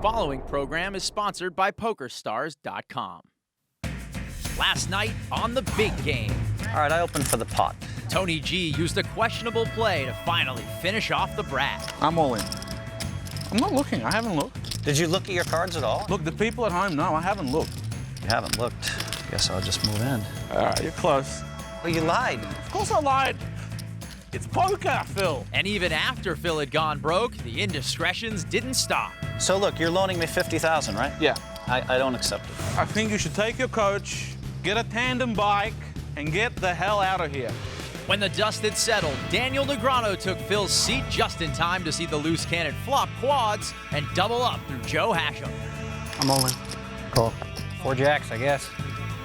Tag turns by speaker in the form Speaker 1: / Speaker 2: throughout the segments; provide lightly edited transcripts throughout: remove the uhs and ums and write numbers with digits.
Speaker 1: following program is sponsored by PokerStars.com. Last night on the big game.
Speaker 2: All right, I opened for the pot.
Speaker 1: Tony G used a questionable play to finally finish off the brat.
Speaker 3: I'm all in. I'm not looking. I haven't looked.
Speaker 2: Did you look at your cards at all?
Speaker 3: Look, the people at home know I haven't looked.
Speaker 2: You haven't looked. Guess I'll just move in.
Speaker 3: All right, you're close.
Speaker 2: Well, you lied.
Speaker 3: Of course I lied. It's poker, Phil.
Speaker 1: And even after Phil had gone broke, the indiscretions didn't stop.
Speaker 2: So look, you're loaning me $50,000, right?
Speaker 3: Yeah.
Speaker 2: I don't accept it.
Speaker 3: I think you should take your coach, get a tandem bike, and get the hell out of here.
Speaker 1: When the dust had settled, Daniel Negreanu took Phil's seat just in time to see the loose cannon flop quads and double up through Joe Hachem.
Speaker 4: I'm all in. Cool. 4 jacks, I guess.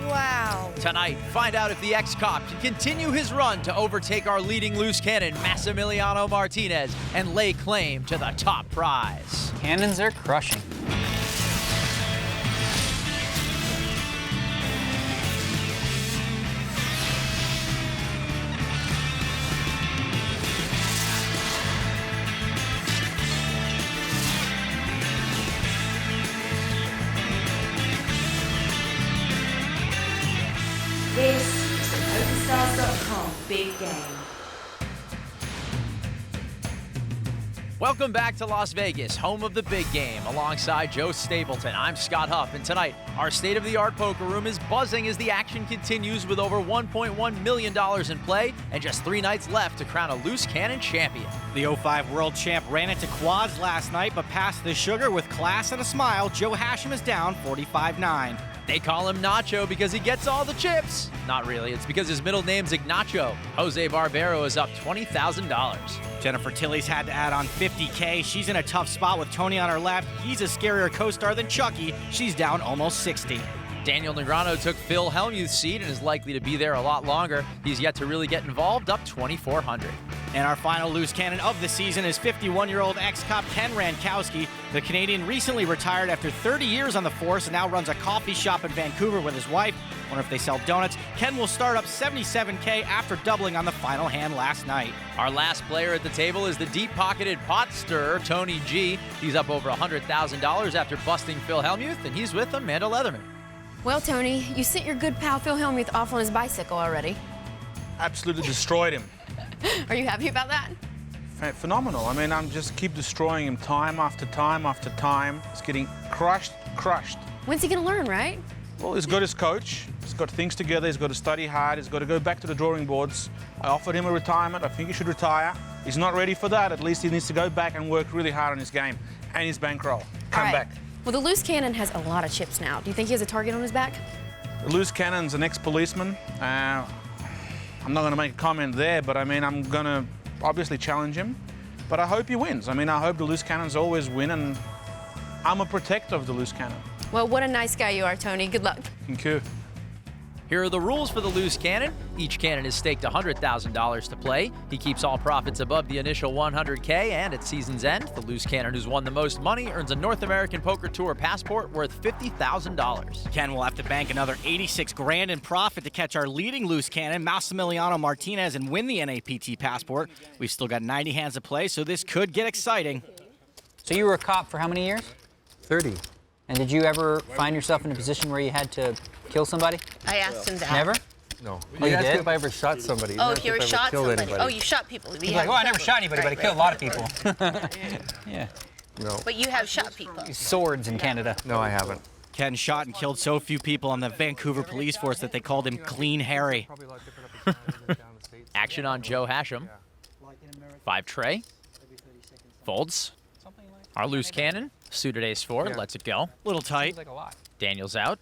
Speaker 5: Wow.
Speaker 1: Tonight, find out if the ex-cop can continue his run to overtake our leading loose cannon, Massimiliano Martinez, and lay claim to the top prize.
Speaker 4: Cannons are crushing.
Speaker 5: This is the PokerStars.com Big Game.
Speaker 1: Welcome back to Las Vegas, home of the big game. Alongside Joe Stapleton, I'm Scott Huff, and tonight, our state-of-the-art poker room is buzzing as the action continues with over $1.1 million in play and just 3 nights left to crown a loose cannon champion.
Speaker 6: The 05 world champ ran into quads last night, but passed the sugar with class and a smile. Joe Hachem is down 45-9.
Speaker 1: They call him Nacho because he gets all the chips. Not really, it's because his middle name's Ignacio. Jose Barbero is up $20,000.
Speaker 6: Jennifer Tilly's had to add on $50K. She's in a tough spot with Tony on her left. He's a scarier co-star than Chucky. She's down almost 60.
Speaker 1: Daniel Negreanu took Phil Hellmuth's seat and is likely to be there a lot longer. He's yet to really get involved, up $2,400.
Speaker 6: And our final loose cannon of the season is 51-year-old ex-cop Ken Rankowski. The Canadian recently retired after 30 years on the force and now runs a coffee shop in Vancouver with his wife. Wonder if they sell donuts. Ken will start up $77K after doubling on the final hand last night.
Speaker 1: Our last player at the table is the deep-pocketed pot stirrer, Tony G. He's up over $100,000 after busting Phil Hellmuth, and he's with Amanda Leatherman.
Speaker 7: Well, Tony, you sent your good pal Phil Hellmuth off on his bicycle already.
Speaker 3: Absolutely destroyed him.
Speaker 7: Are you happy about that?
Speaker 3: Phenomenal. I mean, I'm just keep destroying him time after time after time. He's getting crushed.
Speaker 7: When's he gonna learn, right?
Speaker 3: Well, he's got his coach. He's got things together. He's got to study hard. He's got to go back to the drawing boards. I offered him a retirement. I think he should retire. He's not ready for that. At least he needs to go back and work really hard on his game and his bankroll. Come back.
Speaker 7: Well, the loose cannon has a lot of chips now. Do you think he has a target on his back?
Speaker 3: The loose cannon's an ex-policeman. I'm not going to make a comment there, but I mean, I'm going to obviously challenge him. But I hope he wins. I mean, I hope the loose cannons always win, and I'm a protector of the loose cannon.
Speaker 7: Well, what a nice guy you are, Tony. Good luck.
Speaker 3: Thank you.
Speaker 1: Here are the rules for the loose cannon. Each cannon is staked $100,000 to play. He keeps all profits above the initial $100K, and at season's end, the loose cannon who's won the most money earns a North American Poker Tour passport worth $50,000.
Speaker 6: Ken will have to bank another $86,000 in profit to catch our leading loose cannon, Massimiliano Martinez, and win the NAPT passport. We've still got 90 hands to play, so this could get exciting.
Speaker 4: So you were a cop for how many years?
Speaker 8: 30.
Speaker 4: And did you ever find yourself in a position where you had to kill somebody?
Speaker 5: I asked him that.
Speaker 4: Never?
Speaker 8: No.
Speaker 4: Oh, you
Speaker 8: asked
Speaker 4: did?
Speaker 8: me if I ever shot somebody.
Speaker 5: Oh,
Speaker 8: not
Speaker 5: if you
Speaker 8: if
Speaker 5: ever
Speaker 8: I
Speaker 5: shot
Speaker 8: killed
Speaker 5: somebody.
Speaker 8: anybody.
Speaker 5: Oh, you shot people.
Speaker 4: He's like, well, I never shot anybody, but I killed a lot of people. Yeah.
Speaker 8: No.
Speaker 5: But you have shot people.
Speaker 4: Swords in Canada.
Speaker 8: No, I haven't.
Speaker 6: Ken shot and killed so few people on the Vancouver police force that they called him Clean Harry.
Speaker 1: Action on Joe Hachem. 5 tray. Folds. Our loose cannon, suited ace-4, lets it go.
Speaker 6: Little tight.
Speaker 1: Daniel's out.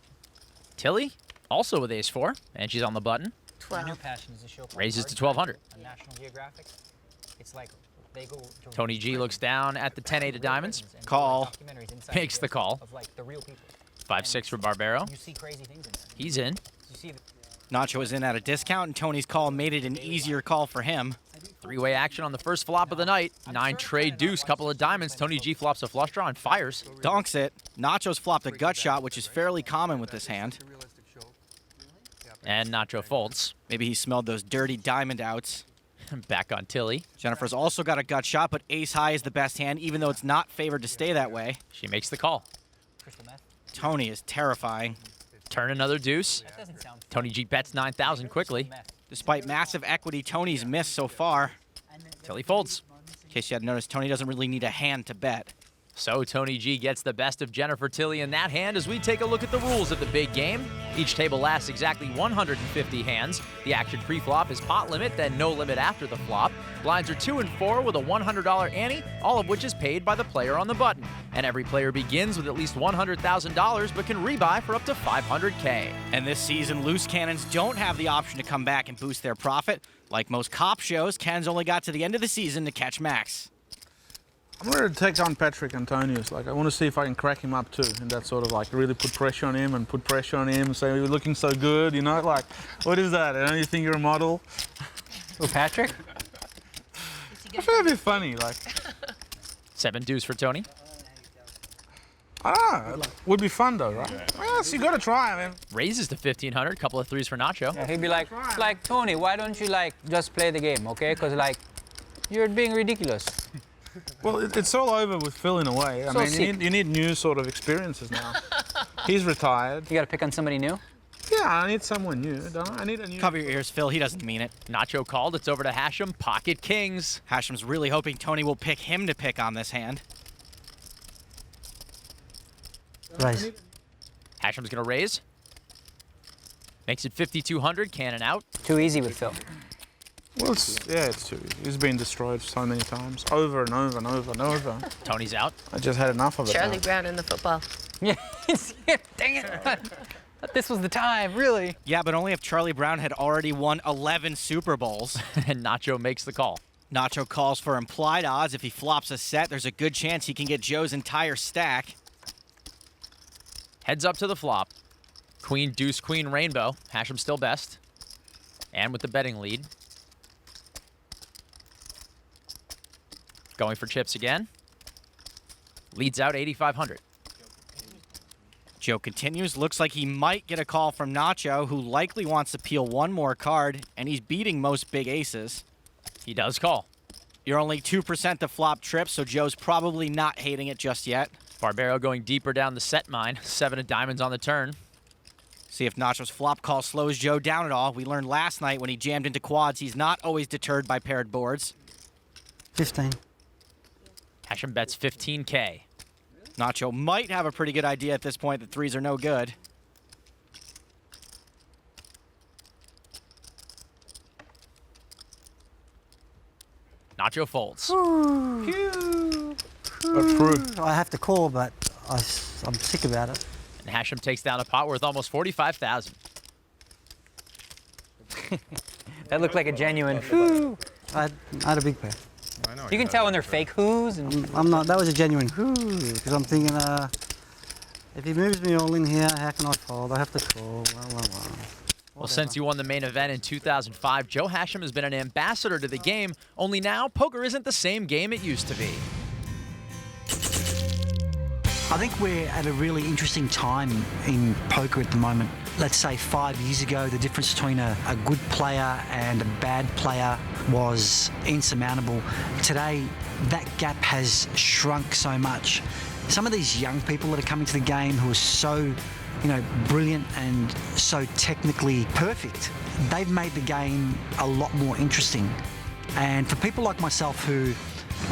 Speaker 1: Tilly, also with ace-4, and she's on the button.
Speaker 5: 12.
Speaker 1: Raises to 1,200.
Speaker 4: On National Geographic, it's like they go to
Speaker 1: Tony G looks down at the 10-8 of diamonds.
Speaker 6: Call.
Speaker 1: Makes the call.
Speaker 4: Of like the real people.
Speaker 1: 5-6 for Barbero.
Speaker 4: You see crazy things in there.
Speaker 1: He's in.
Speaker 4: You see
Speaker 6: Nacho is in at a discount, and Tony's call made it an easier call for him.
Speaker 1: 3-way action on the first flop of the night. 9 trade deuce, couple of diamonds. Tony G flops a flush draw and fires.
Speaker 6: Donks it. Nacho's flopped a gut shot, which is fairly common with this hand.
Speaker 1: And Nacho folds.
Speaker 6: Maybe he smelled those dirty diamond outs.
Speaker 1: Back on Tilly.
Speaker 6: Jennifer's also got a gut shot, but ace high is the best hand, even though it's not favored to stay that way.
Speaker 1: She makes the call.
Speaker 6: Tony is terrifying.
Speaker 1: Turn another deuce. Tony G bets 9,000 quickly.
Speaker 6: Despite massive equity, Tony's missed so far.
Speaker 1: Tilly folds.
Speaker 6: In case you hadn't noticed, Tony doesn't really need a hand to bet.
Speaker 1: So Tony G gets the best of Jennifer Tilly in that hand as we take a look at the rules of the big game. Each table lasts exactly 150 hands. The action pre-flop is pot limit, then no limit after the flop. Blinds are 2 and 4 with a $100 ante, all of which is paid by the player on the button. And every player begins with at least $100,000 but can rebuy for up to $500K.
Speaker 6: And this season, loose cannons don't have the option to come back and boost their profit. Like most cop shows, cannons only got to the end of the season to catch max.
Speaker 3: I'm ready to take on Patrick Antonius. Like, I want to see if I can crack him up too, and that sort of like really put pressure on him and say you're looking so good, you know, like, what is that? Don't you think you're a model?
Speaker 4: Oh, Patrick?
Speaker 3: I feel it'd be funny, like.
Speaker 1: 7 deuce for Tony.
Speaker 3: I don't know, would be fun though, right? Yes, you gotta try, man.
Speaker 1: Raises to 1,500, couple of threes for Nacho.
Speaker 4: Yeah, he'd be like, Tony, why don't you just play the game, okay? Because you're being ridiculous.
Speaker 3: Well, it's all over with Phil in a way. I mean, you need new sort of experiences now. He's retired.
Speaker 4: You got to pick on somebody new?
Speaker 3: Yeah, I need someone new, don't I? I need a new...
Speaker 6: Cover your ears, Phil. He doesn't mean it.
Speaker 1: Nacho called. It's over to Hachem. Pocket kings.
Speaker 6: Hashem's really hoping Tony will pick him to pick on this hand.
Speaker 4: Raise.
Speaker 1: Hashem's going to raise. Makes it 5,200. Cannon out.
Speaker 4: Too easy with Phil.
Speaker 3: Well, it's too easy. He's been destroyed so many times, over and over and over and over.
Speaker 1: Tony's out.
Speaker 3: I just had enough of it.
Speaker 7: Charlie Brown in the football.
Speaker 4: Yeah, dang it. This was the time, really.
Speaker 6: Yeah, but only if Charlie Brown had already won 11 Super Bowls.
Speaker 1: And Nacho makes the call.
Speaker 6: Nacho calls for implied odds. If he flops a set, there's a good chance he can get Joe's entire stack.
Speaker 1: Heads up to the flop. Queen, deuce, queen, rainbow. Hachem still best. And with the betting lead. Going for chips again. Leads out 8,500.
Speaker 6: Joe continues. Looks like he might get a call from Nacho, who likely wants to peel one more card, and he's beating most big aces.
Speaker 1: He does call.
Speaker 6: You're only 2% to flop trips, so Joe's probably not hating it just yet.
Speaker 1: Barbero going deeper down the set mine. 7 of diamonds on the turn.
Speaker 6: See if Nacho's flop call slows Joe down at all. We learned last night when he jammed into quads, he's not always deterred by paired boards.
Speaker 8: 15.
Speaker 1: Hachem bets 15K.
Speaker 6: Nacho might have a pretty good idea at this point that threes are no good.
Speaker 1: Nacho folds.
Speaker 8: I have to call, but I'm sick about it.
Speaker 1: And Hachem takes down a pot worth almost 45,000.
Speaker 4: That looked like a genuine whoo.
Speaker 8: I had a big pair.
Speaker 4: You can tell when they're fake whoos. And
Speaker 8: I'm not. That was a genuine whoo, because I'm thinking, if he moves me all in here, how can I fold? I have to call.
Speaker 1: Well, since you won the main event in 2005, Joe Hachem has been an ambassador to the game, only now poker isn't the same game it used to be.
Speaker 9: I think we're at a really interesting time in poker at the moment. Let's say 5 years ago, the difference between a good player and a bad player was insurmountable. Today, that gap has shrunk so much. Some of these young people that are coming to the game who are so, brilliant and so technically perfect, they've made the game a lot more interesting. And for people like myself who,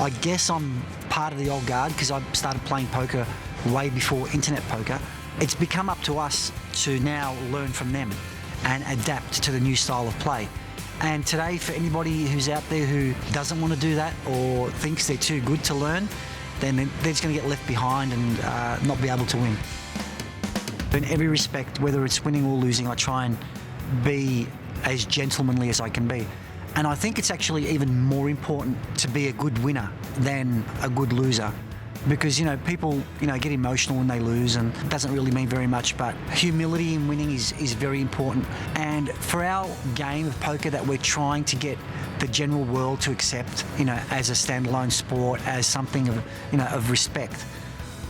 Speaker 9: I guess I'm part of the old guard because I started playing poker way before internet poker, it's become up to us to now learn from them and adapt to the new style of play. And today, for anybody who's out there who doesn't want to do that or thinks they're too good to learn, then they're just going to get left behind and not be able to win. In every respect, whether it's winning or losing, I try and be as gentlemanly as I can be. And I think it's actually even more important to be a good winner than a good loser. Because, people, get emotional when they lose, and it doesn't really mean very much, but humility in winning is very important. And for our game of poker that we're trying to get the general world to accept, as a standalone sport, as something of, of respect,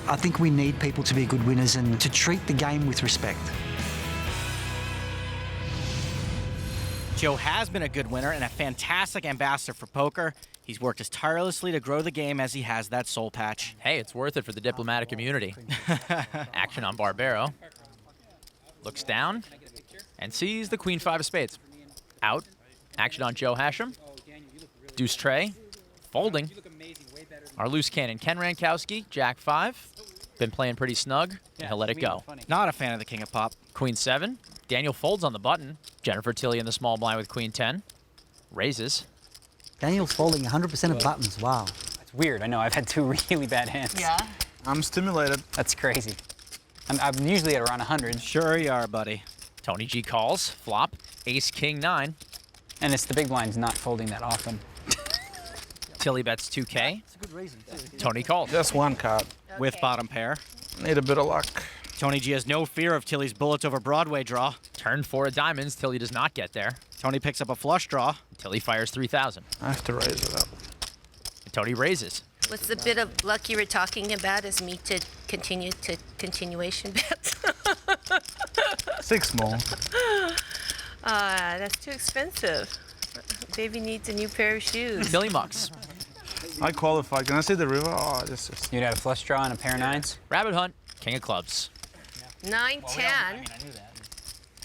Speaker 9: I think we need people to be good winners and to treat the game with respect.
Speaker 6: Nacho has been a good winner and a fantastic ambassador for poker. He's worked as tirelessly to grow the game as he has that soul patch.
Speaker 1: Hey, it's worth it for the diplomatic community. Action on Barbero. Looks down and sees the queen 5 of spades. Out. Action on Joe Hachem. Deuce tray. Folding. Our loose cannon, Ken Rankowski, Jack 5. Been playing pretty snug, and he'll let it go.
Speaker 6: Not a fan of the king of pop.
Speaker 1: Queen 7. Daniel folds on the button. Jennifer Tilly in the small blind with queen 10. Raises.
Speaker 8: Daniel's folding 100% of buttons. Wow.
Speaker 4: It's weird. I know. I've had 2 really bad hands.
Speaker 5: Yeah.
Speaker 3: I'm stimulated.
Speaker 4: That's crazy. I'm usually at around 100.
Speaker 6: Sure you are, buddy.
Speaker 1: Tony G calls. Flop. Ace, king 9.
Speaker 4: And it's the big blind's not folding that often.
Speaker 1: Tilly bets 2K.
Speaker 8: That's a good reason, too.
Speaker 1: Tony calls.
Speaker 3: Just one card.
Speaker 6: With bottom pair.
Speaker 3: Need a bit of luck.
Speaker 6: Tony G has no fear of Tilly's bullets over Broadway draw.
Speaker 1: Turn 4 of diamonds. Tilly does not get there.
Speaker 6: Tony picks up a flush draw.
Speaker 1: Tilly fires 3,000.
Speaker 3: I have to raise it up.
Speaker 1: Tony raises.
Speaker 10: What's the bit of luck you were talking about is me to continue to continuation bets?
Speaker 3: 6 more.
Speaker 10: That's too expensive. Baby needs a new pair of shoes.
Speaker 1: Tilly mucks.
Speaker 3: I qualified. Can I see the river? Oh, this is...
Speaker 4: You'd had a flush draw and a pair of 9s?
Speaker 1: Rabbit hunt. King of clubs.
Speaker 10: 9, 10.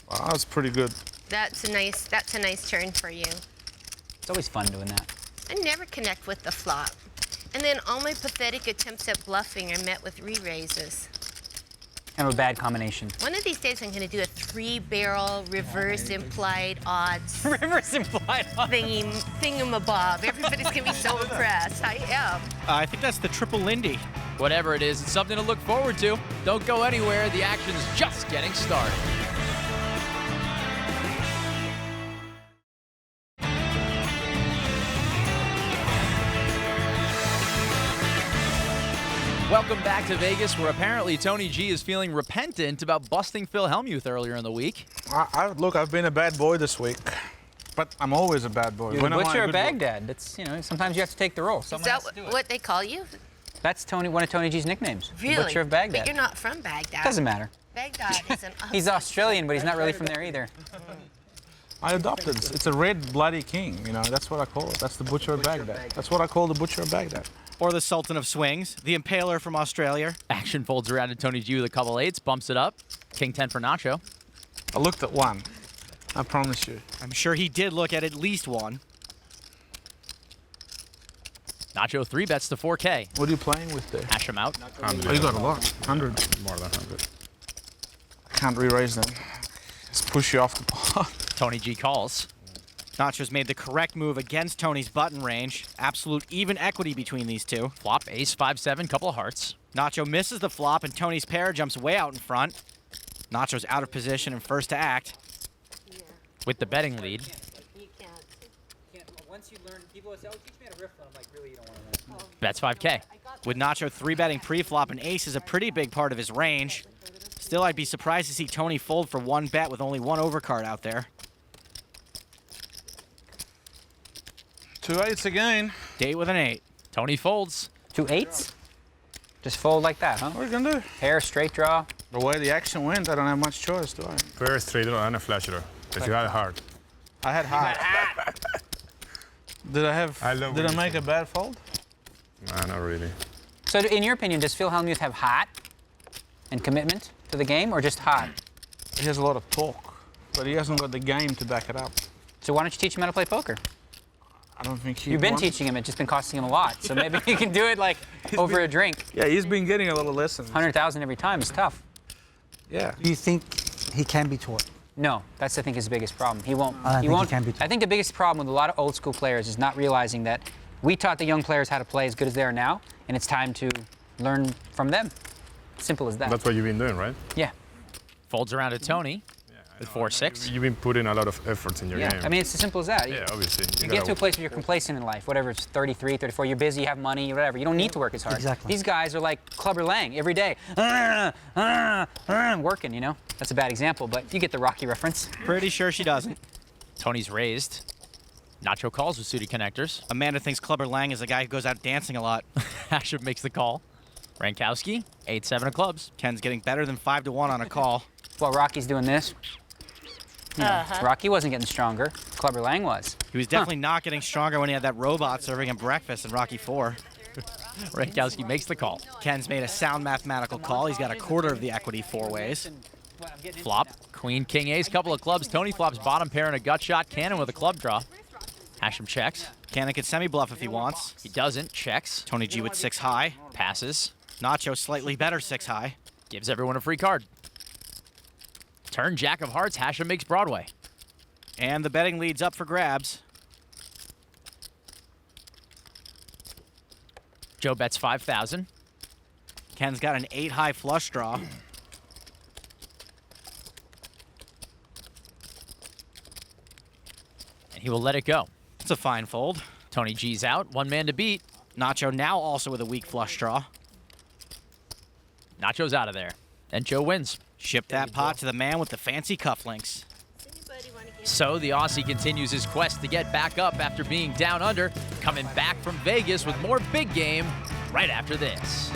Speaker 3: Wow, that's pretty good.
Speaker 10: That's a nice turn for you.
Speaker 4: It's always fun doing that.
Speaker 10: I never connect with the flop. And then all my pathetic attempts at bluffing are met with re-raises.
Speaker 4: Kind of a bad combination.
Speaker 10: One of these days I'm going to do a 3-barrel reverse implied odds
Speaker 4: Reverse implied odds.
Speaker 10: thingamabob. Everybody's going to be so impressed. I am.
Speaker 6: I think that's the triple Lindy.
Speaker 1: Whatever it is, it's something to look forward to. Don't go anywhere. The action's just getting started. Welcome back to Vegas, where apparently Tony G is feeling repentant about busting Phil Hellmuth earlier in the week.
Speaker 3: Look, I've been a bad boy this week, but I'm always a bad boy.
Speaker 4: You're
Speaker 3: When
Speaker 4: the
Speaker 3: am I
Speaker 4: butcher
Speaker 3: a
Speaker 4: of
Speaker 3: good boy?
Speaker 4: Baghdad. That's, you know, sometimes you have to take the role.
Speaker 10: Is that what they call you?
Speaker 4: That's one of Tony G's nicknames.
Speaker 10: Really?
Speaker 4: Butcher of Baghdad.
Speaker 10: But you're not from Baghdad.
Speaker 4: Doesn't matter.
Speaker 10: Baghdad is an
Speaker 4: He's Australian, but he's not really from there either.
Speaker 3: I adopted it. It's a red bloody king, you know. That's what I call it. That's the butcher of Baghdad. That's what I call the butcher of Baghdad.
Speaker 6: Or the Sultan of Swings, the Impaler from Australia.
Speaker 1: Action folds around to Tony G with a couple 8s, bumps it up. King 10 for Nacho.
Speaker 3: I looked at 1. I promise you.
Speaker 6: I'm sure he did look at least 1.
Speaker 1: Nacho 3 bets to 4K.
Speaker 3: What are you playing with there?
Speaker 1: Hachem out.
Speaker 3: Oh, you got a lot. 100.
Speaker 11: More than 100.
Speaker 3: I can't re-raise them. Just push you off the pot.
Speaker 1: Tony G calls.
Speaker 6: Nacho's made the correct move against Tony's button range. Absolute even equity between these two.
Speaker 1: Flop, ace, 5-7, couple of hearts.
Speaker 6: Nacho misses the flop, and Tony's pair jumps way out in front. Nacho's out of position and first to act.
Speaker 1: With the betting lead.
Speaker 10: You can't.
Speaker 4: Once you learn, people say, oh, teach me how to riff, I'm like, really, you don't want to know.
Speaker 1: Bets 5K.
Speaker 6: With Nacho 3-betting pre-flop, an ace is a pretty big part of his range. Still, I'd be surprised to see Tony fold for 1 bet with only 1 overcard out there.
Speaker 3: 2 8s again.
Speaker 6: Date with an 8.
Speaker 1: Tony folds.
Speaker 4: 2 8s? Just fold like that, huh?
Speaker 3: What are you going to do?
Speaker 4: Pair, straight draw.
Speaker 3: The way the action went, I don't have much choice, do I?
Speaker 11: Pair, straight draw, and a flash draw. If you had heart.
Speaker 3: I had heart. Did I make a bad fold?
Speaker 11: Nah, not really.
Speaker 4: So in your opinion, does Phil Hellmuth have heart and commitment to the game, or just heart?
Speaker 3: He has a lot of talk, but he hasn't got the game to back it up.
Speaker 4: So why don't you teach him how to play poker?
Speaker 3: I don't think he
Speaker 4: You've been
Speaker 3: wants-
Speaker 4: teaching him, it's just been costing him a lot. So maybe you can do it like over a drink.
Speaker 3: Yeah, he's been getting a little lessons.
Speaker 4: 100,000 every time is tough.
Speaker 3: Yeah.
Speaker 8: Do you think he can be taught?
Speaker 4: No, that's I think his biggest problem. He won't.
Speaker 8: I don't
Speaker 4: he
Speaker 8: think he
Speaker 4: won't.
Speaker 8: can be taught.
Speaker 4: I think the biggest problem with a lot of old school players is not realizing that we taught the young players how to play as good as they are now, and it's time to learn from them. Simple as that.
Speaker 11: That's what you've been doing, right?
Speaker 4: Yeah.
Speaker 1: Folds around to Tony with 4-6.
Speaker 11: You've been putting a lot of efforts in your
Speaker 4: Yeah.
Speaker 11: game.
Speaker 4: I mean, it's as simple as that.
Speaker 11: Yeah, obviously.
Speaker 4: You get to a place where you're complacent in life, whatever it's 33, 34, you're busy, you have money, whatever. You don't need to work as hard.
Speaker 8: Exactly.
Speaker 4: These guys are like Clubber Lang every day. Working, you know? That's a bad example, but you get the Rocky reference.
Speaker 6: Pretty sure she doesn't.
Speaker 1: Tony's raised. Nacho calls with suited connectors.
Speaker 6: Amanda thinks Clubber Lang is a guy who goes out dancing a lot.
Speaker 1: Hachem makes the call. Rankowski, 8-7 of clubs.
Speaker 6: Ken's getting better than 5-1 on a call.
Speaker 4: While Rocky's doing this. Rocky wasn't getting stronger. Clubber Lang was.
Speaker 6: He was definitely not getting stronger when he had that robot serving him breakfast in Rocky 4.
Speaker 1: Rankowski makes the call.
Speaker 6: Ken's made a sound mathematical call. He's got a quarter of the equity 4 ways.
Speaker 1: Flop, queen, king, ace, couple of clubs. Tony flops bottom pair and a gut shot. Cannon with a club draw. Hachem checks.
Speaker 6: Cannon could semi-bluff if he wants.
Speaker 1: He doesn't, checks.
Speaker 6: Tony G with 6 high.
Speaker 1: Passes.
Speaker 6: Nacho slightly better 6 high.
Speaker 1: Gives everyone a free card. Turn, jack of hearts. Hachem makes Broadway.
Speaker 6: And the betting lead's up for grabs.
Speaker 1: Joe bets 5,000.
Speaker 6: Ken's got an 8 high flush draw.
Speaker 1: And he will let it go.
Speaker 6: It's a fine fold.
Speaker 1: Tony G's out. One man to beat.
Speaker 6: Nacho now also with a weak flush draw.
Speaker 1: Nacho's out of there. And Joe wins.
Speaker 6: Ship that pot to the man with the fancy cufflinks.
Speaker 1: So the Aussie continues his quest to get back up after being down under, coming back from Vegas with more big game right after this.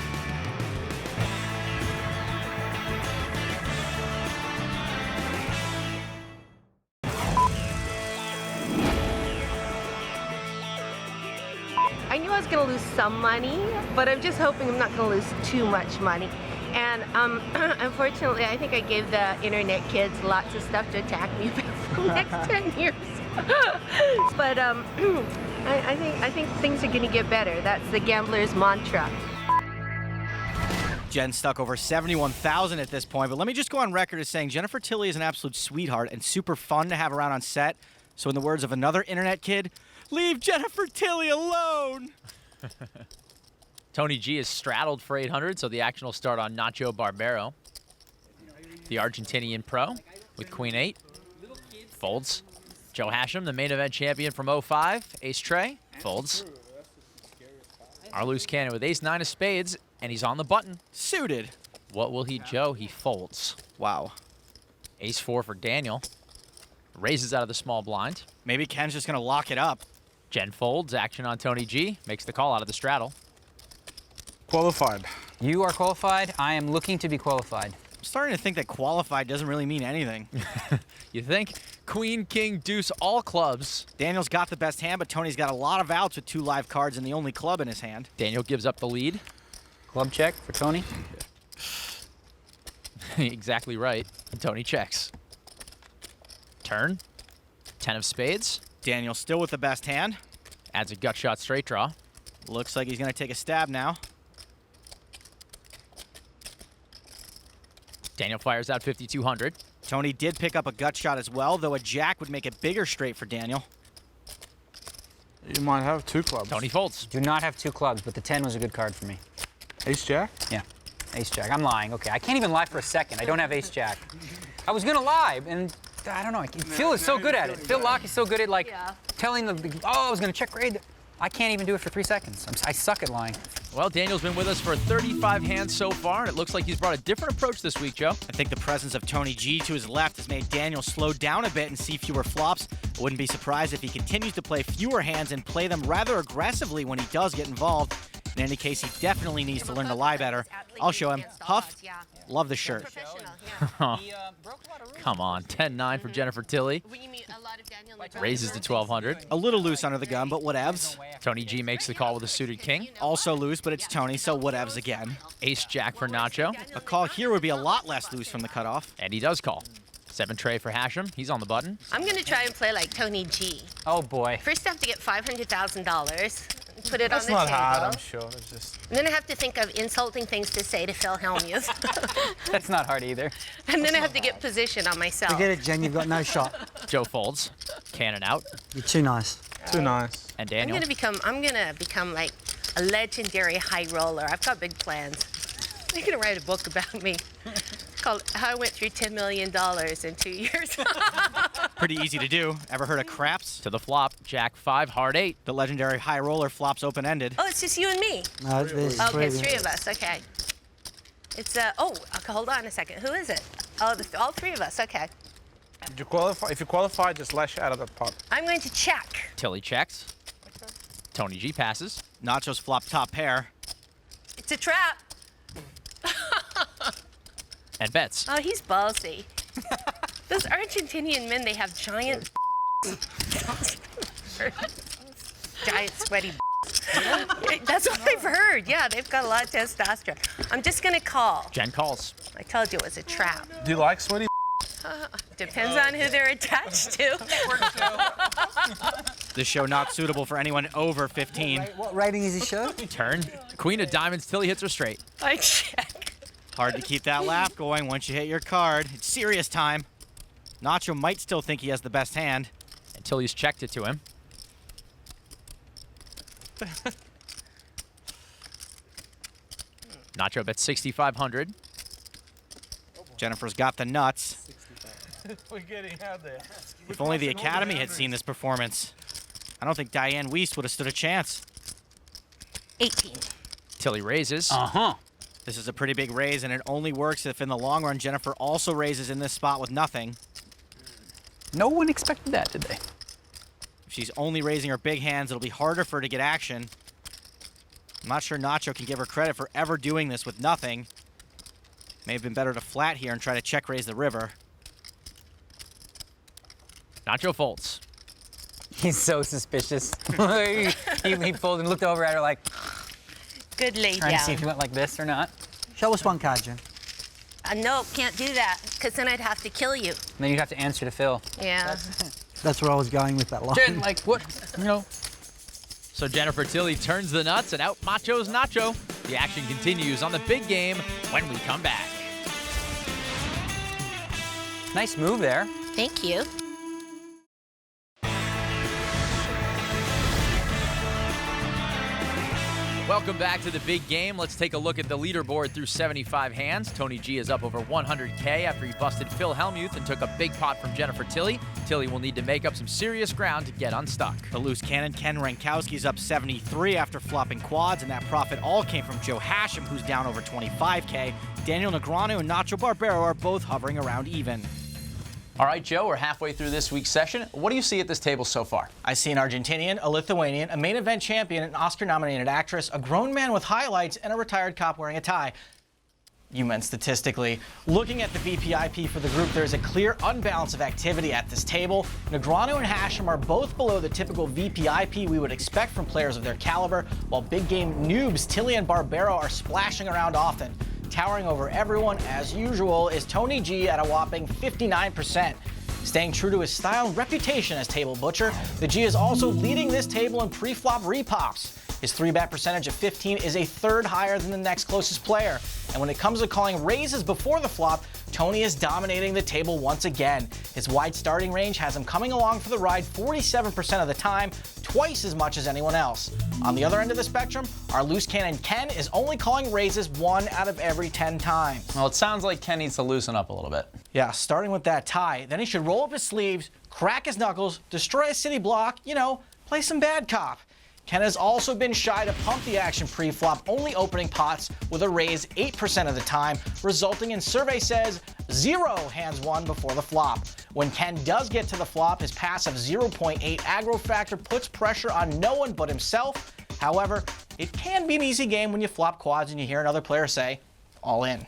Speaker 10: I knew I was going to lose some money, but I'm just hoping I'm not going to lose too much money. And unfortunately, I think I gave the internet kids lots of stuff to attack me for the next 10 years. But I think things are going to get better. That's the gambler's mantra.
Speaker 6: Jen's stuck over 71,000 at this point, but let me just go on record as saying Jennifer Tilly is an absolute sweetheart and super fun to have around on set. So in the words of another internet kid, leave Jennifer Tilly alone.
Speaker 1: Tony G is straddled for 800, so the action will start on Nacho Barbero. The Argentinian pro with queen 8. Folds. Joe Hachem, the main event champion from 05. Ace Trey. Folds. Our loose cannon with ace 9 of spades, and he's on the button.
Speaker 6: Suited.
Speaker 1: What will he, Joe? He folds.
Speaker 6: Wow.
Speaker 1: Ace 4 for Daniel. Raises out of the small blind.
Speaker 6: Maybe Ken's just going to lock it up.
Speaker 1: Jen folds. Action on Tony G. Makes the call out of the straddle.
Speaker 3: Qualified.
Speaker 4: You are qualified. I am looking to be qualified.
Speaker 6: I'm starting to think that qualified doesn't really mean anything.
Speaker 1: You think? Queen, king, deuce, all clubs.
Speaker 6: Daniel's got the best hand, but Tony's got a lot of outs with 2 live cards and the only club in his hand.
Speaker 1: Daniel gives up the lead.
Speaker 4: Club check for Tony.
Speaker 1: Exactly right. And Tony checks. Turn. 10 of spades.
Speaker 6: Daniel still with the best hand.
Speaker 1: Adds a gut shot straight draw.
Speaker 6: Looks like he's going to take a stab now.
Speaker 1: Daniel fires out 5,200.
Speaker 6: Tony did pick up a gut shot as well, though a jack would make it bigger straight for Daniel.
Speaker 3: You might have 2 clubs.
Speaker 1: Tony folds.
Speaker 4: Do not have 2 clubs, but the 10 was a good card for me.
Speaker 3: Ace Jack?
Speaker 4: Yeah, ace jack. I'm lying. Okay, I can't even lie for a second. I don't have ace jack. I was gonna lie, and I don't know. Phil is so good at it. Phil Laak is so good at telling the, I was gonna check grade. I can't even do it for 3 seconds. I suck at lying.
Speaker 1: Well, Daniel's been with us for 35 hands so far, and it looks like he's brought a different approach this week, Joe.
Speaker 6: I think the presence of Tony G to his left has made Daniel slow down a bit and see fewer flops. I wouldn't be surprised if he continues to play fewer hands and play them rather aggressively when he does get involved. In any case, he definitely needs to learn to lie better. I'll show him. Huff, love the shirt.
Speaker 1: Come on, 10-9 for Jennifer Tilly. Raises to 1,200.
Speaker 6: A little loose under the gun, but whatevs.
Speaker 1: Tony G makes the call with a suited king.
Speaker 6: Also loose, but it's Tony, so whatevs again.
Speaker 1: Ace Jack for Nacho.
Speaker 6: A call here would be a lot less loose from the cutoff.
Speaker 1: And he does call. 7 tray for Hachem. He's on the button.
Speaker 10: I'm going to try and play like Tony G.
Speaker 4: Oh, boy.
Speaker 10: First, I have to get $500,000. Put it on the table.
Speaker 3: That's not hard, I'm sure. It's just...
Speaker 10: And then I have to think of insulting things to say to Phil Hellmuth.
Speaker 4: That's not hard either.
Speaker 10: And then I have to get position on myself.
Speaker 8: Forget it, Jen. You've got no shot.
Speaker 1: Joe folds. Cannon out.
Speaker 8: You're too nice.
Speaker 3: Too nice.
Speaker 1: And Daniel.
Speaker 10: I'm gonna become like a legendary high roller. I've got big plans. They're gonna write a book about me. It's called How I Went Through $10 Million in 2 years.
Speaker 6: Pretty easy to do. Ever heard of craps?
Speaker 1: To the flop, Jack 5, heart 8.
Speaker 6: The legendary high roller flops open-ended.
Speaker 10: Oh, it's just you and me?
Speaker 8: No, there's
Speaker 10: okay, it's 3 of us, okay. It's, okay, hold on a second. Who is it? Oh, all 3 of us, okay.
Speaker 3: Did you qualify? If you qualify, just lash out of that pot.
Speaker 10: I'm going to check.
Speaker 1: Tilly checks. Tony G passes.
Speaker 6: Nacho's flop top pair.
Speaker 10: It's a trap.
Speaker 1: And bets.
Speaker 10: Oh, he's ballsy. Those Argentinian men, they have giant giant sweaty That's what I've heard. Yeah, they've got a lot of testosterone. I'm just going to call.
Speaker 1: Jen calls.
Speaker 10: I told you it was a trap.
Speaker 3: Do you like sweaty?
Speaker 10: Depends on who they're attached to.
Speaker 6: This show not suitable for anyone over 15.
Speaker 9: What rating is this show?
Speaker 1: Turn. Queen of diamonds till he hits her straight.
Speaker 10: I check.
Speaker 6: Hard to keep that laugh going once you hit your card. It's serious time. Nacho might still think he has the best hand.
Speaker 1: Until he's checked it to him. Nacho bets 6,500.
Speaker 6: Jennifer's got the nuts.
Speaker 3: We're getting out there.
Speaker 6: If only the Academy had seen this performance. I don't think Diane Wiest would have stood a chance.
Speaker 10: 18.
Speaker 1: Tilly raises.
Speaker 4: Uh-huh.
Speaker 6: This is a pretty big raise, and it only works if in the long run Jennifer also raises in this spot with nothing.
Speaker 4: No one expected that, did they?
Speaker 6: If she's only raising her big hands, it'll be harder for her to get action. I'm not sure Nacho can give her credit for ever doing this with nothing. May have been better to flat here and try to check raise the river.
Speaker 1: Nacho folds.
Speaker 4: He's so suspicious. he folded and looked over at her like,
Speaker 10: Good lay
Speaker 4: trying to see
Speaker 10: down.
Speaker 4: if he went like this or not.
Speaker 9: Show us one card, Jen.
Speaker 10: No, can't do that, because then I'd have to kill you.
Speaker 4: And then you'd have to answer to Phil.
Speaker 10: Yeah.
Speaker 9: That's where I was going with that line.
Speaker 4: Jen, like, what? You know.
Speaker 1: So Jennifer Tilly turns the nuts and out machos Nacho. The action continues on the big game when we come back.
Speaker 4: Nice move there.
Speaker 10: Thank you.
Speaker 1: Welcome back to the big game. Let's take a look at the leaderboard through 75 hands. Tony G is up over 100K after he busted Phil Hellmuth and took a big pot from Jennifer Tilly. Tilly will need to make up some serious ground to get unstuck.
Speaker 6: The loose cannon, Ken Rankowski's up 73 after flopping quads, and that profit all came from Joe Hachem, who's down over 25K. Daniel Negreanu and Nacho Barbero are both hovering around even.
Speaker 12: All right, Joe, we're halfway through this week's session. What do you see at this table so far?
Speaker 6: I see an Argentinian, a Lithuanian, a main event champion, an Oscar-nominated actress, a grown man with highlights, and a retired cop wearing a tie. You meant statistically. Looking at the VPIP for the group, there is a clear unbalance of activity at this table. Negreanu and Hachem are both below the typical VPIP we would expect from players of their caliber, while big game noobs Tilly and Barbero are splashing around often. Towering over everyone, as usual, is Tony G at a whopping 59%. Staying true to his style and reputation as table butcher, the G is also leading this table in pre-flop repops. His 3-bet percentage of 15 is a third higher than the next closest player. And when it comes to calling raises before the flop, Tony is dominating the table once again. His wide starting range has him coming along for the ride 47% of the time, twice as much as anyone else. On the other end of the spectrum, our loose cannon Ken is only calling raises 1 out of every 10 times.
Speaker 12: Well, it sounds like Ken needs to loosen up a little bit.
Speaker 6: Yeah, starting with that tie, then he should roll up his sleeves, crack his knuckles, destroy a city block, you know, play some bad cop. Ken has also been shy to pump the action pre-flop, only opening pots with a raise 8% of the time, resulting in, survey says, 0 hands won before the flop. When Ken does get to the flop, his passive 0.8 aggro factor puts pressure on no one but himself. However, it can be an easy game when you flop quads and you hear another player say, all in.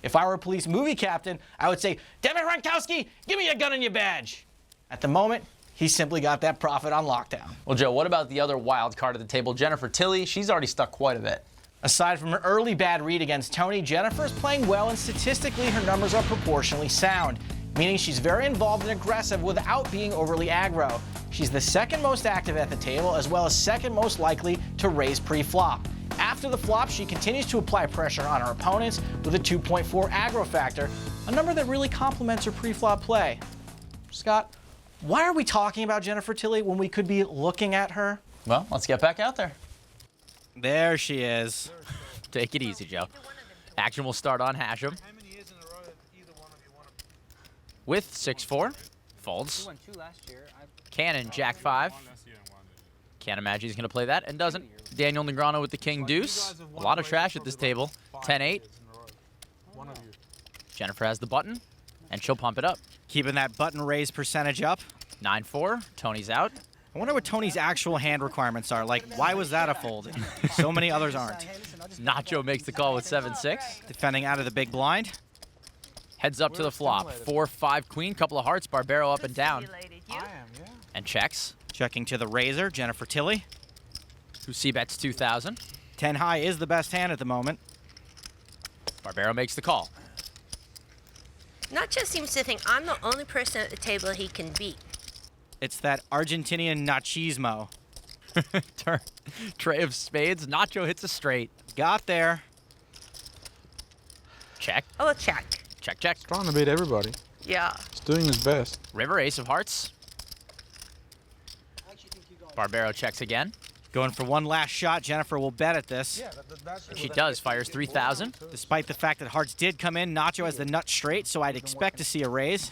Speaker 6: If I were a police movie captain, I would say, damn it, Rankowski, give me your gun and your badge. At the moment, he's simply got that profit on lockdown.
Speaker 12: Well, Joe, what about the other wild card at the table, Jennifer Tilly? She's already stuck quite a bit.
Speaker 6: Aside from an early bad read against Tony, Jennifer is playing well, and statistically her numbers are proportionally sound, meaning she's very involved and aggressive without being overly aggro. She's the second most active at the table, as well as second most likely to raise pre-flop. After the flop, she continues to apply pressure on her opponents with a 2.4 aggro factor, a number that really complements her pre-flop play. Scott, why are we talking about Jennifer Tilly when we could be looking at her?
Speaker 12: Well, let's get back out there.
Speaker 6: There she is.
Speaker 1: Take it easy, Joe. Action will start on Hachem. With 6-4. Folds. Cannon, Jack-5. Can't imagine he's going to play that, and doesn't. Daniel Negreanu with the King Deuce. A lot of trash at this table. 10-8. Jennifer has the button, and she'll pump it up.
Speaker 6: Keeping that button raise percentage up.
Speaker 1: 9-4. Tony's out.
Speaker 6: I wonder what Tony's actual hand requirements are. Like, why was that a fold? So many others aren't.
Speaker 1: Nacho makes the call with 7-6.
Speaker 6: Defending out of the big blind.
Speaker 1: Heads up to the flop. 4-5 queen, couple of hearts, Barbero up and down. And checks.
Speaker 6: Checking to the razor, Jennifer Tilly.
Speaker 1: Who c-bets 2,000.
Speaker 6: 10 high is the best hand at the moment.
Speaker 1: Barbero makes the call.
Speaker 10: Nacho seems to think I'm the only person at the table he can beat.
Speaker 6: It's that Argentinian machismo.
Speaker 1: Turn. Tray of spades. Nacho hits a straight.
Speaker 6: Got there.
Speaker 1: Check.
Speaker 10: Oh, check.
Speaker 1: Check, check.
Speaker 3: Trying to beat everybody.
Speaker 10: Yeah.
Speaker 3: He's doing his best.
Speaker 1: River, ace of hearts. Barbero checks again.
Speaker 6: Going for one last shot, Jennifer will bet at this.
Speaker 1: She does, fires 3,000.
Speaker 6: Despite the fact that hearts did come in, Nacho has the nut straight, so I'd expect to see a raise.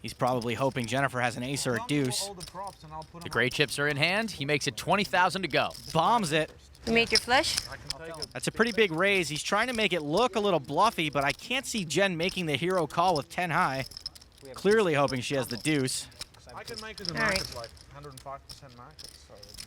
Speaker 6: He's probably hoping Jennifer has an ace or a deuce.
Speaker 1: The gray chips are in hand. He makes it 20,000 to go.
Speaker 6: Bombs it.
Speaker 10: You made your flush?
Speaker 6: That's a pretty big raise. He's trying to make it look a little bluffy, but I can't see Jen making the hero call with 10 high. Clearly hoping she has the deuce.
Speaker 3: I can make this a market like 105% market.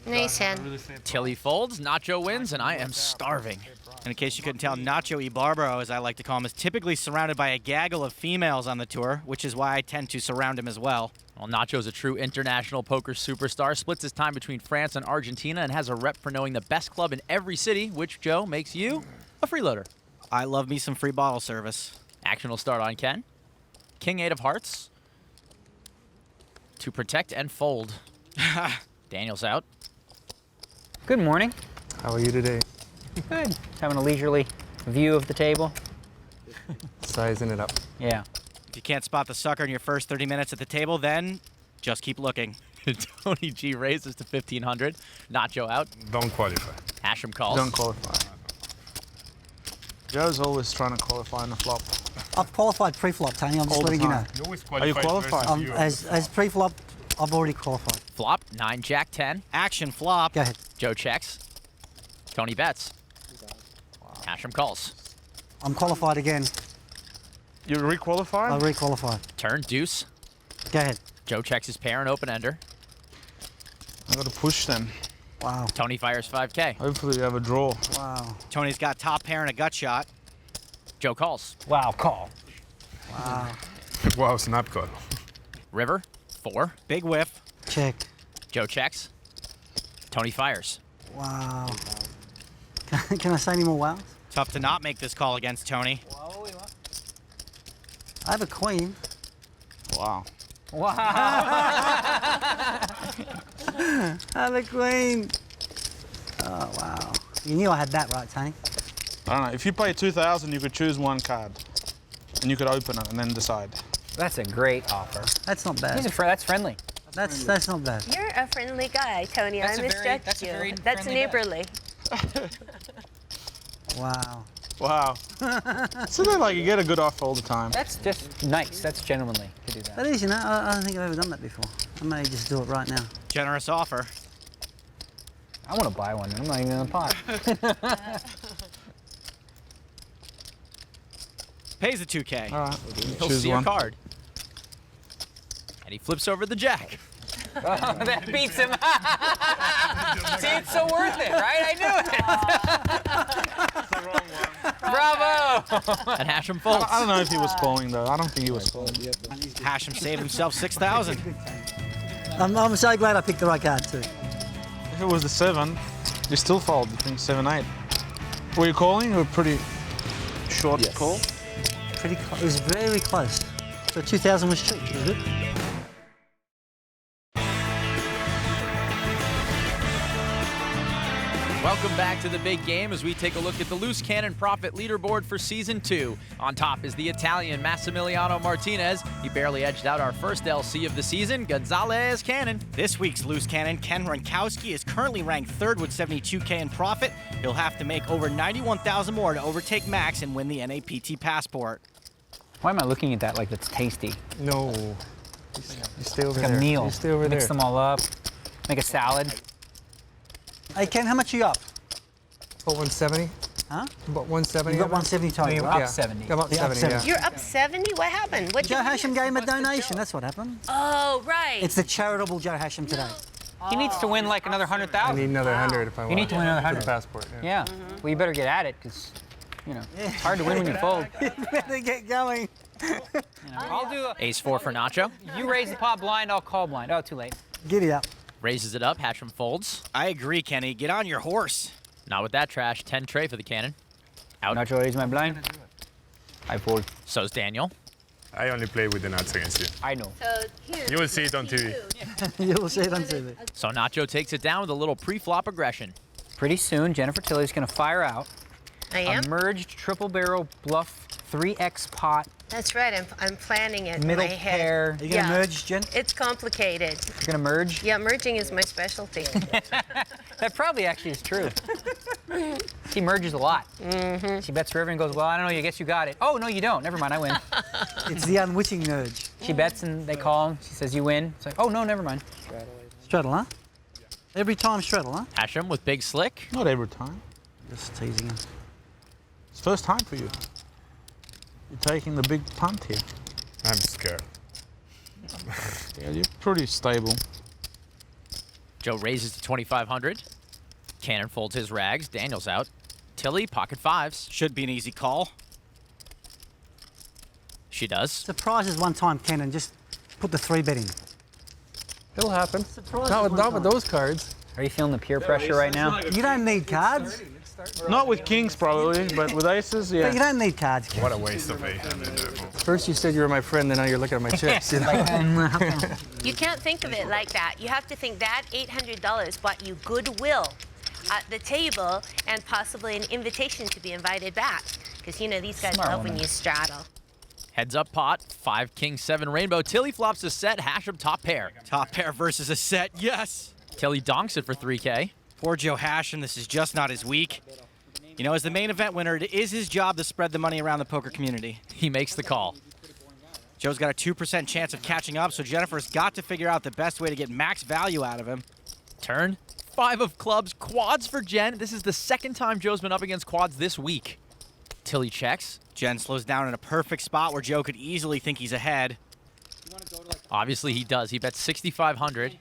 Speaker 10: Nice hand.
Speaker 1: Tilly folds, Nacho wins, and I am starving.
Speaker 6: And in case you couldn't tell, Nacho y Barbero, as I like to call him, is typically surrounded by a gaggle of females on the tour, which is why I tend to surround him as well.
Speaker 1: Well, Nacho's a true international poker superstar, splits his time between France and Argentina, and has a rep for knowing the best club in every city, which, Joe, makes you a freeloader.
Speaker 6: I love me some free bottle service.
Speaker 1: Action will start on Ken. King 8 of hearts. To protect and fold. Daniel's out.
Speaker 4: Good morning.
Speaker 13: How are you today?
Speaker 4: Good. Having a leisurely view of the table.
Speaker 13: Sizing it up.
Speaker 4: Yeah.
Speaker 6: If you can't spot the sucker in your first 30 minutes at the table, then just keep looking.
Speaker 1: Tony G raises to 1,500. Nacho out.
Speaker 11: Don't qualify.
Speaker 1: Hachem calls.
Speaker 3: Don't qualify. Joe's always trying to qualify on the flop.
Speaker 8: I've qualified pre-flop, Tony. I'm just letting you know.
Speaker 3: Are you qualified?
Speaker 8: As pre-flop, I've already qualified.
Speaker 1: Flop, 9, Jack, 10.
Speaker 6: Action flop.
Speaker 8: Go ahead.
Speaker 1: Joe checks. Tony bets. Hachem calls.
Speaker 8: I'm qualified again.
Speaker 3: You re-qualified?
Speaker 8: I re-qualified.
Speaker 1: Turn, deuce.
Speaker 8: Go ahead.
Speaker 1: Joe checks his pair and open ender.
Speaker 3: I got to push them.
Speaker 8: Wow.
Speaker 1: Tony fires 5K.
Speaker 3: Hopefully you have a draw.
Speaker 8: Wow.
Speaker 6: Tony's got top pair and a gut shot.
Speaker 1: Joe calls.
Speaker 4: Wow, call.
Speaker 8: Wow.
Speaker 11: Wow, snap call.
Speaker 1: River, 4.
Speaker 6: Big whiff.
Speaker 8: Check.
Speaker 1: Joe checks. Tony fires.
Speaker 8: Wow. Can I say any more wows?
Speaker 6: Tough to not make this call against Tony.
Speaker 8: I have a queen.
Speaker 3: Wow.
Speaker 4: Wow.
Speaker 8: I have a queen. Oh, wow. You knew I had that right, Tony.
Speaker 3: I don't know. If you play 2,000, you could choose one card. And you could open it and then decide.
Speaker 4: That's a great offer.
Speaker 8: That's not bad.
Speaker 4: That's friendly.
Speaker 8: That's not bad.
Speaker 10: You're a friendly guy, Tony. I misjudged you. That's neighborly.
Speaker 8: Wow.
Speaker 3: Wow. So then, like, you get a good offer all the time.
Speaker 4: That's just nice. That's gentlemanly to do that.
Speaker 8: That is, you know, I don't think I've ever done that before. I may just do it right now.
Speaker 6: Generous offer.
Speaker 4: I want to buy one, and I'm not even in the pot.
Speaker 6: Pays the 2K.
Speaker 3: All right.
Speaker 1: He'll
Speaker 3: Choose
Speaker 1: see
Speaker 3: one.
Speaker 1: a card. And he flips over the jack.
Speaker 4: Oh, that beats him. See, it's so worth it, right? I knew it.
Speaker 3: That's the wrong one.
Speaker 4: Bravo.
Speaker 1: And Hachem folds.
Speaker 3: I don't know if he was calling, though. I don't think he was calling.
Speaker 6: Hachem saved himself 6,000.
Speaker 8: I'm so glad I picked the right card, too.
Speaker 3: If it was the 7, you still fold. I think 7-8. Were you calling or pretty short call?
Speaker 8: Pretty close. It was very close. So 2,000 was cheap. It was good.
Speaker 1: Welcome back to the big game as we take a look at the Loose Cannon Profit Leaderboard for Season 2. On top is the Italian Massimiliano Martinez. He barely edged out our first LC of the season, Gonzalez Cannon.
Speaker 6: This week's Loose Cannon, Ken Ronkowski, is currently ranked 3rd with 72K in profit. He'll have to make over 91,000 more to overtake Max and win the NAPT passport.
Speaker 4: Why am I looking at that like it's tasty?
Speaker 13: No. You stay over
Speaker 4: Like
Speaker 13: there.
Speaker 4: a meal.
Speaker 13: You stay over
Speaker 4: Mix
Speaker 13: there.
Speaker 4: them all up. Make a salad.
Speaker 8: Hey, Ken, how much are you up?
Speaker 13: About 170.
Speaker 8: Huh?
Speaker 13: About 170.
Speaker 8: You got 170 total,
Speaker 4: No, you're
Speaker 8: right?
Speaker 4: up 70.
Speaker 13: About
Speaker 8: You're up
Speaker 13: 70,
Speaker 8: 70.
Speaker 10: You're up 70? What happened? What
Speaker 8: Joe Hachem gave him a donation. That's what happened.
Speaker 10: Oh, right.
Speaker 8: It's the charitable Joe Hachem today.
Speaker 4: He needs to win like another
Speaker 13: I
Speaker 4: 100,000.
Speaker 13: need another 100 if I want.
Speaker 4: You need to win another
Speaker 13: For
Speaker 4: 100.
Speaker 13: the passport.
Speaker 4: Yeah.
Speaker 10: Mm-hmm.
Speaker 4: Well, you better get at it because, you know, it's hard to win when you fold.
Speaker 8: You better get going.
Speaker 4: I'll do
Speaker 1: Ace-4 for Nacho.
Speaker 4: You raise the pot blind, I'll call blind. Oh, too late.
Speaker 8: Giddy up.
Speaker 1: Raises it up, Hachem folds.
Speaker 6: I agree, Kenny. Get on your horse.
Speaker 1: Not with that trash. 10 tray for the cannon. Out.
Speaker 4: Nacho raise my blind. I fold.
Speaker 1: So's Daniel.
Speaker 11: I only play with the nuts against you.
Speaker 4: I know.
Speaker 10: So here,
Speaker 11: You will see it on TV.
Speaker 8: You will see it on TV.
Speaker 1: So Nacho takes it down with a little pre-flop aggression.
Speaker 4: Pretty soon, Jennifer Tilly's going to fire out
Speaker 10: I am.
Speaker 4: a merged triple barrel bluff 3x pot.
Speaker 10: That's right. I'm planning it in
Speaker 4: Middle
Speaker 10: my head.
Speaker 4: pair.
Speaker 8: Are you going to merge, Jen?
Speaker 10: It's complicated.
Speaker 4: You're going to merge?
Speaker 10: Yeah, merging is my specialty.
Speaker 4: That probably actually is true. She merges a lot. Mm-hmm. She bets river and goes, well, I don't know, I guess you got it. Oh, no, you don't. Never mind, I win.
Speaker 8: It's the unwitting merge.
Speaker 4: She bets and they call him. She says, you win. It's like, oh, no, never mind.
Speaker 8: Straddle, huh? Every time straddle, huh?
Speaker 1: Hachem with big slick.
Speaker 3: Not every time.
Speaker 8: Just teasing him.
Speaker 3: It's first time for you. You're taking the big punt here.
Speaker 11: I'm scared.
Speaker 3: Yeah, you're pretty stable.
Speaker 1: Joe raises to 2,500. Cannon folds his rags. Daniel's out. Tilly, pocket fives.
Speaker 6: Should be an easy call.
Speaker 1: She does.
Speaker 8: Surprises one time, Cannon. Just put the 3-bet in.
Speaker 13: It'll happen.
Speaker 8: Surprises
Speaker 13: Not
Speaker 8: one
Speaker 13: with
Speaker 8: time.
Speaker 13: those cards.
Speaker 4: Are you feeling the peer pressure right now?
Speaker 8: You don't need cards.
Speaker 3: Not with kings, probably, but with aces, yeah.
Speaker 8: But you don't need cards.
Speaker 11: What a waste of 800.
Speaker 13: First you said you were my friend, then now you're looking at my chips. You know?
Speaker 10: You can't think of it like that. You have to think that $800 bought you goodwill at the table and possibly an invitation to be invited back. Because, you know, these guys
Speaker 4: Smart
Speaker 10: love when
Speaker 4: woman.
Speaker 10: you straddle.
Speaker 1: Heads up pot. 5, king, 7 rainbow. Tilly flops a set. Hachem top pair.
Speaker 6: Top pair versus a set, yes.
Speaker 1: Tilly donks it for 3K.
Speaker 6: Poor Joe Hachem, this is just not his week. You know, as the main event winner, it is his job to spread the money around the poker community.
Speaker 1: He makes the call.
Speaker 6: Joe's got a 2% chance of catching up, so Jennifer's got to figure out the best way to get max value out of him.
Speaker 1: Turn. 5 of clubs. Quads for Jen. This is the second time Joe's been up against quads this week. Tilly checks.
Speaker 6: Jen slows down in a perfect spot where Joe could easily think he's ahead.
Speaker 1: Obviously he does. He bets 6,500.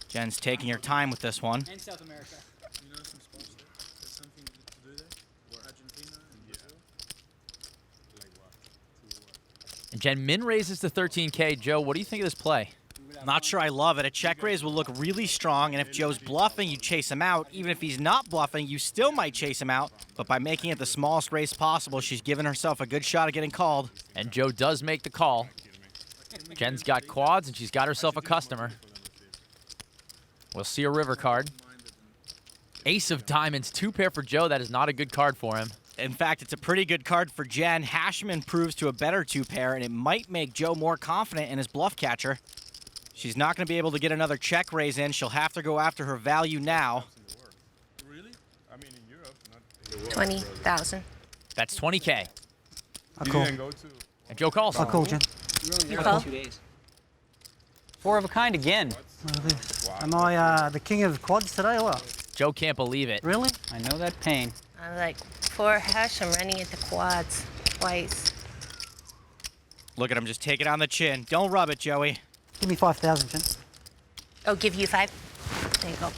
Speaker 6: Jen's taking her time with this one.
Speaker 1: And Jen min raises to 13K. Joe, what do you think of this play?
Speaker 6: Not sure I love it. A check raise will look really strong, and if Joe's bluffing, you chase him out. Even if he's not bluffing, you still might chase him out. But by making it the smallest raise possible, she's given herself a good shot at getting called.
Speaker 1: And Joe does make the call. Jen's got quads, and she's got herself a customer. We'll see a river card. Ace of diamonds, 2 pair for Joe. That is not a good card for him.
Speaker 6: In fact, it's a pretty good card for Jen. Hachem improves to a better 2 pair, and it might make Joe more confident in his bluff catcher. She's not going to be able to get another check raise in. She'll have to go after her value now.
Speaker 10: 20,000.
Speaker 1: That's 20K.
Speaker 8: I call.
Speaker 1: And Joe calls.
Speaker 8: I call, Jen.
Speaker 10: You call?
Speaker 4: 4 of a kind again.
Speaker 8: What are these? Am I the king of quads today or what?
Speaker 1: Joe can't believe it.
Speaker 8: Really?
Speaker 4: I know that pain.
Speaker 10: I'm like, poor Hachem running into quads twice.
Speaker 6: Look at him just take it on the chin. Don't rub it, Joey.
Speaker 8: Give me 5,000, Jen.
Speaker 10: Oh, give you 5? There you go.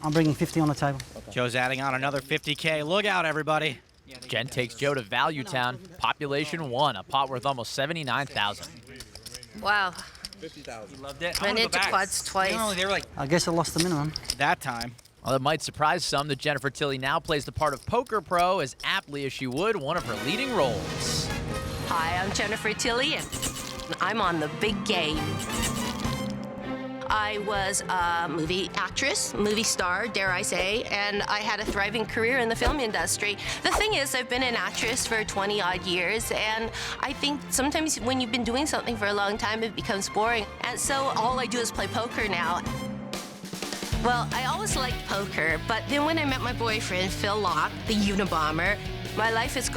Speaker 8: I'm bringing 50 on the table.
Speaker 6: Joe's adding on another 50K. Look out, everybody.
Speaker 1: Jen takes Joe to Value Town. Population 1, a pot worth almost 79,000.
Speaker 10: Wow.
Speaker 6: 50,000. You loved it.
Speaker 10: Ran into quads twice.
Speaker 4: No, they were like
Speaker 8: I guess I lost the minimum.
Speaker 6: that time.
Speaker 1: Well, that might surprise some that Jennifer Tilly now plays the part of Poker Pro as aptly as she would one of her leading roles.
Speaker 5: Hi, I'm Jennifer Tilly, and I'm on the big game. I was a movie actress, movie star, dare I say, and I had a thriving career in the film industry. The thing is, I've been an actress for 20-odd years, and I think sometimes when you've been doing something for a long time, it becomes boring. And so all I do is play poker now. Well, I always liked poker, but then when I met my boyfriend, Phil Laak, the Unabomber, my life has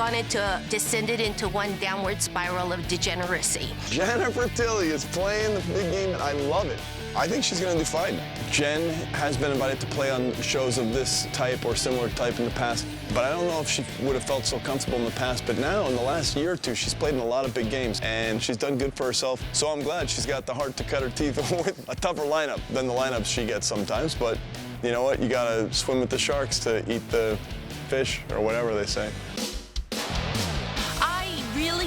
Speaker 5: descended into one downward spiral of degeneracy.
Speaker 14: Jennifer Tilly is playing the big game, and I love it. I think she's going to do fine. Jen has been invited to play on shows of this type or similar type in the past, but I don't know if she would have felt so comfortable in the past. But now, in the last year or two, she's played in a lot of big games, and she's done good for herself. So I'm glad she's got the heart to cut her teeth with a tougher lineup than the lineups she gets sometimes. But you know what? You got to swim with the sharks to eat the fish, or whatever they say.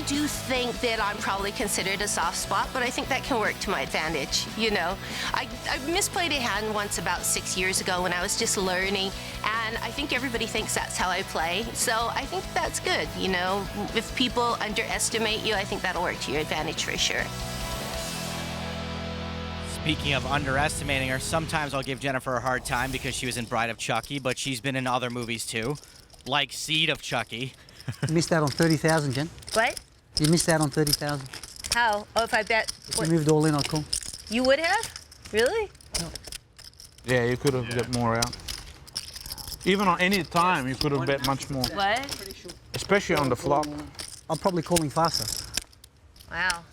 Speaker 5: do think that I'm probably considered a soft spot, but I think that can work to my advantage, you know. I misplayed a hand once about 6 years ago when I was just learning, and I think everybody thinks that's how I play. So I think that's good, you know. If people underestimate you, I think that'll work to your advantage for sure.
Speaker 6: Speaking of underestimating her, sometimes I'll give Jennifer a hard time because she was in Bride of Chucky, but she's been in other movies too, like Seed of Chucky.
Speaker 9: You missed out on 30,000, Jen.
Speaker 10: What?
Speaker 9: You missed out on 30,000.
Speaker 10: How? Oh, if I bet.
Speaker 9: If you moved all in, I'd call.
Speaker 10: You would have? Really?
Speaker 3: Yeah, you could have got more out. Even on any time, you could have bet much more.
Speaker 10: What?
Speaker 3: Especially on the flop.
Speaker 9: I'm probably calling faster.
Speaker 10: Wow.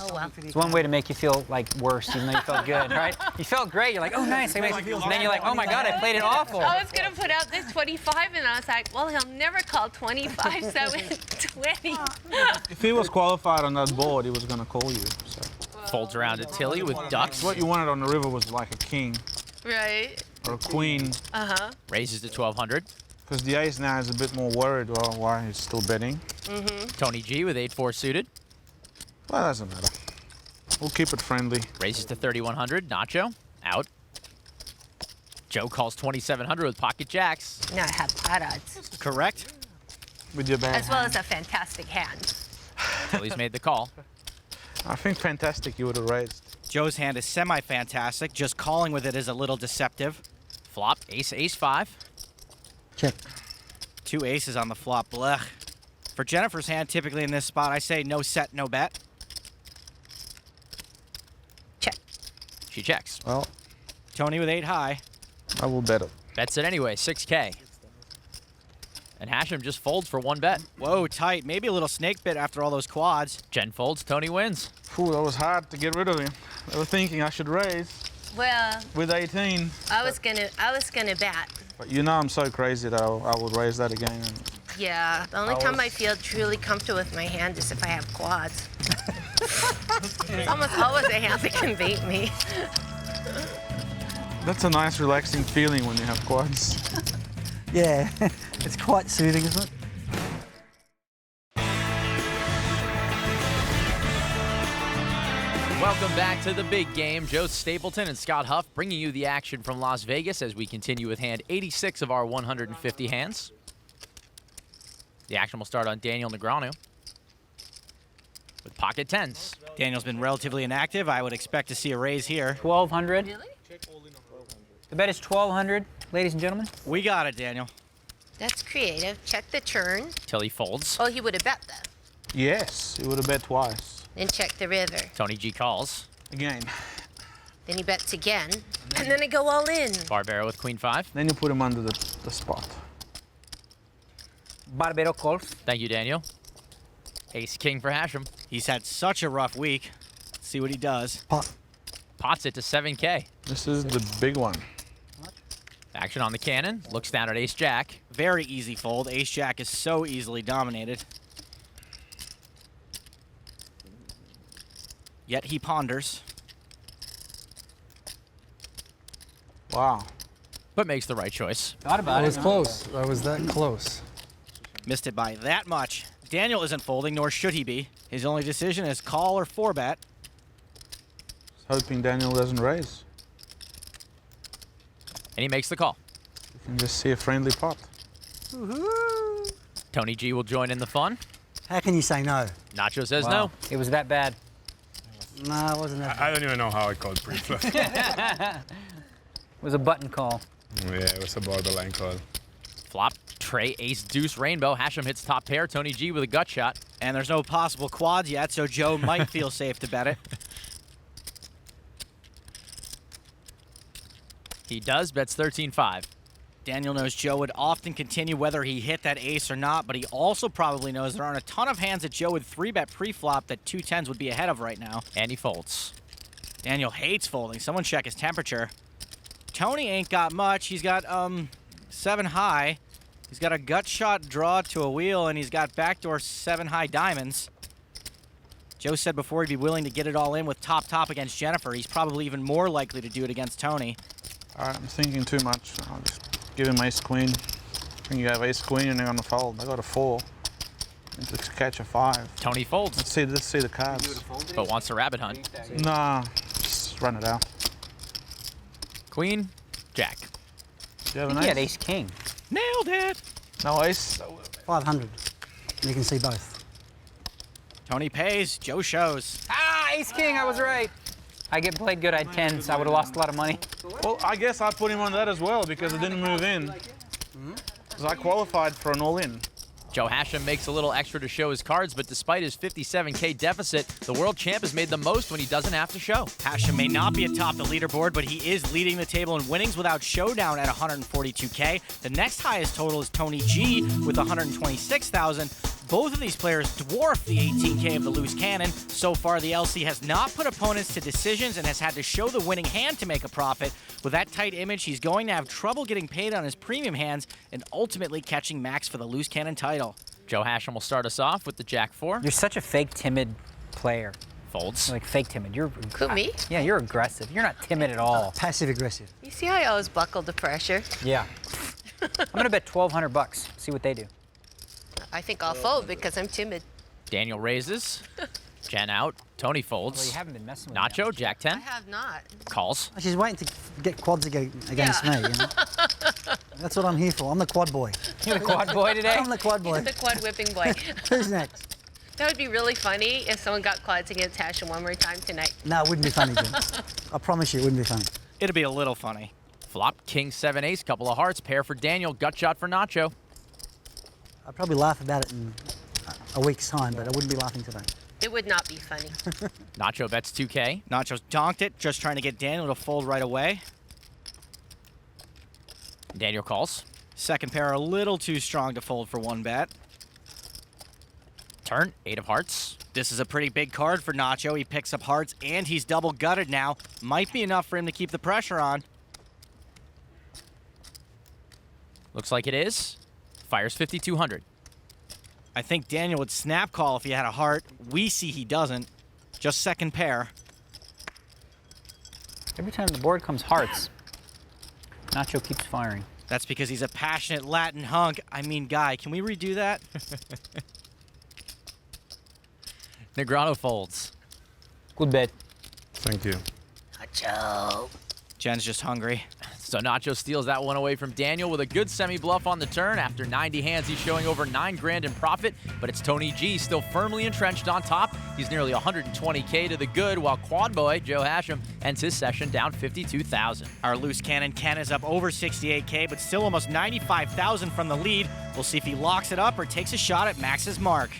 Speaker 10: Oh, well.
Speaker 4: It's one way to make you feel like worse, even though you felt good, right? You felt great. You're like, oh, nice. And then you're like, oh my God, I played it awful.
Speaker 10: I was gonna put out this 25, and I was like, well, he'll never call 25, so it's 20.
Speaker 3: If he was qualified on that board, he was going to call you. So.
Speaker 1: Folds around to Tilly with ducks.
Speaker 3: What you wanted on the river was like a king
Speaker 10: Right.
Speaker 3: or a queen.
Speaker 10: Uh-huh.
Speaker 1: Raises to 1,200.
Speaker 3: Because the ace now is a bit more worried why he's still betting.
Speaker 10: Mm-hmm.
Speaker 1: Tony G with 8-4 suited.
Speaker 3: Well, that doesn't matter. We'll keep it friendly.
Speaker 1: Raises to 3,100. Nacho out. Joe calls 2,700 with pocket jacks.
Speaker 10: No, I have bad odds.
Speaker 6: Correct.
Speaker 3: With your bad
Speaker 10: As well as a fantastic hand.
Speaker 1: Tilly's made the call.
Speaker 3: I think fantastic you would have raised.
Speaker 6: Joe's hand is semi-fantastic. Just calling with it is a little deceptive.
Speaker 1: Flop, ace, ace, 5.
Speaker 9: Check.
Speaker 6: 2 aces on the flop. Blech. For Jennifer's hand, typically in this spot, I say no set, no bet.
Speaker 10: Check.
Speaker 1: She checks.
Speaker 3: Well,
Speaker 6: Tony with 8 high.
Speaker 3: I will bet it.
Speaker 1: Bets it anyway, 6K. And Hachem just folds for 1 bet.
Speaker 6: Whoa, tight. Maybe a little snake bit after all those quads.
Speaker 1: Jen folds, Tony wins.
Speaker 3: Phew, that was hard to get rid of him. I was thinking I should raise
Speaker 10: Well,
Speaker 3: with 18.
Speaker 10: I was gonna bet.
Speaker 3: But you know I'm so crazy that I would raise that again.
Speaker 10: Yeah. The only time I feel truly comfortable with my hand is if I have quads. It's almost always a hand that can beat me.
Speaker 3: That's a nice relaxing feeling when you have quads.
Speaker 9: Yeah, it's quite soothing, isn't it?
Speaker 1: Welcome back to the big game. Joe Stapleton and Scott Huff bringing you the action from Las Vegas as we continue with hand 86 of our 150 hands. The action will start on Daniel Negreanu with pocket tens.
Speaker 6: Daniel's been relatively inactive. I would expect to see a raise here.
Speaker 4: 1,200.
Speaker 10: Really?
Speaker 4: The bet is 1,200, ladies and gentlemen.
Speaker 6: We got it, Daniel.
Speaker 10: That's creative. Check the turn.
Speaker 1: Tilly folds.
Speaker 10: Oh, he would have bet that.
Speaker 3: Yes, he would have bet twice.
Speaker 10: Then check the river.
Speaker 1: Tony G calls.
Speaker 3: Again.
Speaker 10: Then he bets again. And then I go all in.
Speaker 1: Barbero with queen 5.
Speaker 3: Then you put him under the spot.
Speaker 4: Barbero calls.
Speaker 1: Thank you, Daniel. Ace king for Hachem.
Speaker 6: He's had such a rough week. Let's see what he does.
Speaker 1: Pots it to 7K.
Speaker 3: This is the big one.
Speaker 1: Action on the cannon. Looks down at ace jack.
Speaker 6: Very easy fold. Ace jack is so easily dominated. Yet he ponders.
Speaker 3: Wow.
Speaker 1: But makes the right choice.
Speaker 4: Thought about
Speaker 13: That
Speaker 4: it.
Speaker 13: was close. That was that close.
Speaker 6: Missed it by that much. Daniel isn't folding, nor should he be. His only decision is call or 4-bet.
Speaker 3: Hoping Daniel doesn't raise.
Speaker 1: And he makes the call.
Speaker 3: You can just see a friendly pot.
Speaker 1: Tony G will join in the fun.
Speaker 9: How can you say no?
Speaker 1: Nacho says
Speaker 4: Wow.
Speaker 1: no.
Speaker 4: It was that bad.
Speaker 9: No, it wasn't that.
Speaker 11: I don't even know how I called pre-flop.
Speaker 4: It was a button call.
Speaker 11: Yeah, it was a borderline call.
Speaker 1: Flop, tray, ace, deuce, rainbow. Hachem hits top pair. Tony G with a gut shot.
Speaker 6: And there's no possible quads yet, so Joe might feel safe to bet it.
Speaker 1: He does, bets 13-5.
Speaker 6: Daniel knows Joe would often continue whether he hit that ace or not, but he also probably knows there aren't a ton of hands that Joe would 3-bet pre-flop that 2 10s would be ahead of right now.
Speaker 1: And he folds.
Speaker 6: Daniel hates folding. Someone check his temperature. Tony ain't got much. He's got 7 high. He's got a gut shot draw to a wheel, and he's got backdoor 7 high diamonds. Joe said before he'd be willing to get it all in with top against Jennifer. He's probably even more likely to do it against Tony.
Speaker 3: All right, I'm thinking too much. I'll just give him ace queen. I think you have ace queen and they're gonna fold. They got a 4. to catch a 5.
Speaker 1: Tony folds.
Speaker 3: Let's see the cards.
Speaker 1: But wants to rabbit hunt.
Speaker 3: Nah, just run it out.
Speaker 1: Queen, Jack.
Speaker 3: Do you have
Speaker 4: I
Speaker 3: an
Speaker 4: think he
Speaker 3: ace?
Speaker 4: had ace king.
Speaker 6: Nailed it.
Speaker 3: No ace?
Speaker 9: 500. You can see both.
Speaker 6: Tony pays, Joe shows.
Speaker 4: Ah, ace king, I was right. I get played good, I had 10, so I would have lost a lot of money.
Speaker 3: Well, I guess I put him on that as well because it didn't move in. Because I qualified for an all-in.
Speaker 1: Joe Hachem makes a little extra to show his cards, but despite his 57K deficit, the world champ has made the most when he doesn't have to show.
Speaker 6: Hachem may not be atop the leaderboard, but he is leading the table in winnings without showdown at 142K. The next highest total is Tony G with 126,000. Both of these players dwarf the 18K of the loose cannon. So far, the LC has not put opponents to decisions and has had to show the winning hand to make a profit. With that tight image, he's going to have trouble getting paid on his premium hands and ultimately catching max for the loose cannon title.
Speaker 1: Joe Hachem will start us off with the Jack 4.
Speaker 4: You're such a fake timid player.
Speaker 1: Folds.
Speaker 4: Like fake timid. You're
Speaker 5: Who, me?
Speaker 4: Yeah, you're aggressive. You're not timid at all.
Speaker 9: Passive aggressive.
Speaker 5: You see how I always buckle the pressure?
Speaker 4: Yeah. I'm gonna bet $1,200. See what they do.
Speaker 5: I think I'll fold because I'm timid.
Speaker 1: Daniel raises. Jen out. Tony folds.
Speaker 4: Well, you haven't been messing with
Speaker 1: Nacho, Jack 10.
Speaker 5: I have not.
Speaker 1: Calls.
Speaker 9: She's waiting to get quads against me. You know? That's what I'm here for. I'm the quad boy.
Speaker 4: You're the quad boy today?
Speaker 9: I'm the quad boy.
Speaker 5: The quad whipping boy.
Speaker 9: Who's next?
Speaker 5: That would be really funny if someone got quads against Hachem one more time tonight.
Speaker 9: No, it wouldn't be funny, Jen. I promise you it wouldn't be funny.
Speaker 6: It'll be a little funny.
Speaker 1: Flop, king, 7, ace, couple of hearts, pair for Daniel, gut shot for Nacho.
Speaker 9: I'd probably laugh about it in a week's time, but I wouldn't be laughing today.
Speaker 5: It would not be funny.
Speaker 1: Nacho bets 2K.
Speaker 6: Nacho's donked it, just trying to get Daniel to fold right away.
Speaker 1: Daniel calls.
Speaker 6: Second pair a little too strong to fold for one bet.
Speaker 1: Turn, 8 of hearts.
Speaker 6: This is a pretty big card for Nacho. He picks up hearts and he's double gutted now. Might be enough for him to keep the pressure on.
Speaker 1: Looks like it is. Fires 5,200.
Speaker 6: I think Daniel would snap call if he had a heart. We see he doesn't. Just second pair.
Speaker 4: Every time the board comes hearts, Nacho keeps firing.
Speaker 6: That's because he's a passionate Latin hunk. I mean, guy, can we redo that?
Speaker 1: Negreanu folds.
Speaker 4: Good bet.
Speaker 11: Thank you.
Speaker 5: Nacho.
Speaker 6: Jen's just hungry.
Speaker 1: So Nacho steals that one away from Daniel with a good semi-bluff on the turn. After 90 hands, he's showing over 9 grand in profit, but it's Tony G still firmly entrenched on top. He's nearly 120K to the good, while quad boy Joe Hachem ends his session down 52,000.
Speaker 6: Our loose cannon Ken is up over 68K, but still almost 95,000 from the lead. We'll see if he locks it up or takes a shot at Max's mark.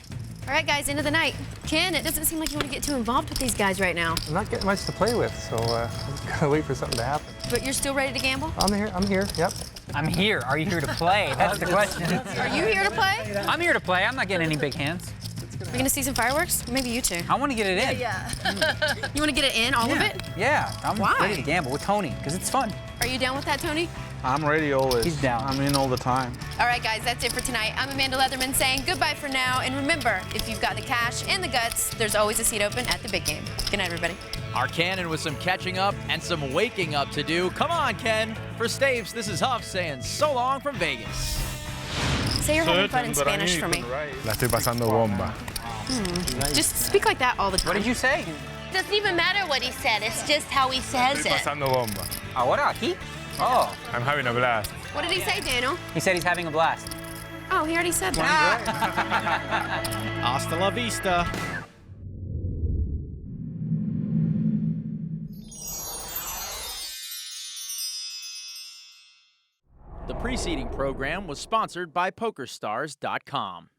Speaker 7: All right, guys, end of the night. Ken, it doesn't seem like you want to get too involved with these guys right now.
Speaker 13: I'm not getting much to play with, so I'm gonna wait for something to happen.
Speaker 7: But you're still ready to gamble?
Speaker 13: I'm here, yep.
Speaker 4: I'm here. Are you here to play? That's the question.
Speaker 7: Are you here to play?
Speaker 4: I'm here to play. I'm not getting any big hands.
Speaker 7: We're going to see some fireworks? Maybe you two.
Speaker 4: I want to get it in.
Speaker 5: Yeah.
Speaker 7: You want to get it in, all of it?
Speaker 4: Yeah, I'm
Speaker 7: Why?
Speaker 4: ready to gamble with Tony, because it's fun.
Speaker 7: Are you down with that, Tony?
Speaker 3: I'm ready always.
Speaker 4: He's down.
Speaker 3: I'm in all the time.
Speaker 7: All right, guys, that's it for tonight. I'm Amanda Leatherman saying goodbye for now. And remember, if you've got the cash and the guts, there's always a seat open at the big game. Good night, everybody.
Speaker 1: Our Cannon with some catching up and some waking up to do. Come on, Ken. For Stapes, this is Huff saying so long from Vegas.
Speaker 7: Say you're having fun in Spanish for me.
Speaker 11: La estoy pasando bomba.
Speaker 7: Just speak like that all the time.
Speaker 4: What did you say?
Speaker 5: It doesn't even matter what he said. It's just how he says
Speaker 11: Estoy
Speaker 5: it.
Speaker 11: pasando bomba.
Speaker 4: Ahora aquí? Oh.
Speaker 11: I'm having a blast.
Speaker 7: What did he say, Daniel?
Speaker 4: He said he's having a blast.
Speaker 7: Oh, he already said that.
Speaker 6: Hasta la vista.
Speaker 1: The preceding program was sponsored by PokerStars.com.